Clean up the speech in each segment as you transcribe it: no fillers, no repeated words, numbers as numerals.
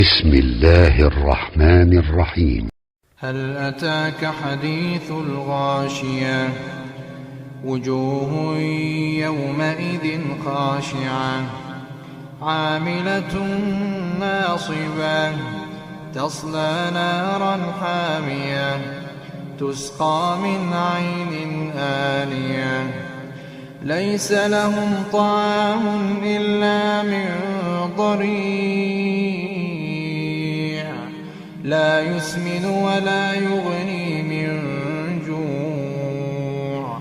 بسم الله الرحمن الرحيم. هل أتاك حديث الغاشية؟ وجوه يومئذ خاشعة عاملة ناصبة تصلى نارا حامية تسقى من عين آنية ليس لهم طعام إلا من ضريع لا يسمن ولا يغني من جوع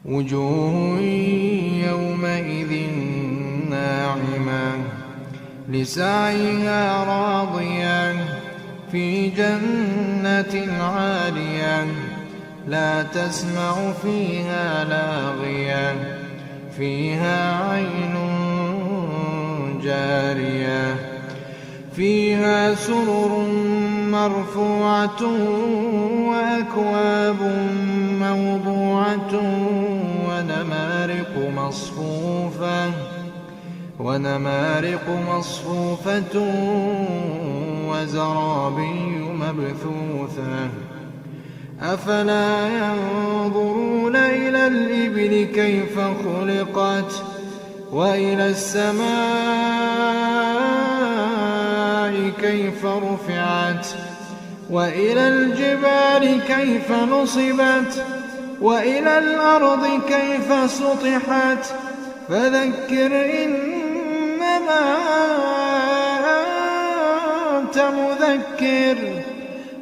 وجوه يومئذ ناعمة لسعيها راضية في جنة عالية لا تسمع فيها لاغية فيها عين جارية فيها سرر مرفوعة وأكواب موضوعة ونمارق مصفوفة وزرابي مبثوثة أفلا ينظرون إلى الإبل كيف خلقت وإلى السماء كيف رفعت وإلى الجبال كيف نصبت وإلى الأرض كيف سطحت فذكر إنما أنت مذكر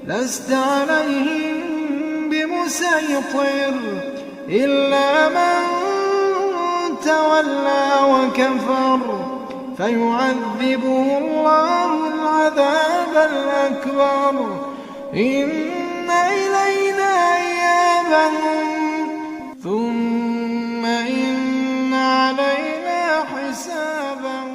لست عليهم بمسيطر إلا من تولى وكفر فيعذبه الله العذاب الأكبر إن إلينا إيابهم ثم إن علينا حسابهم.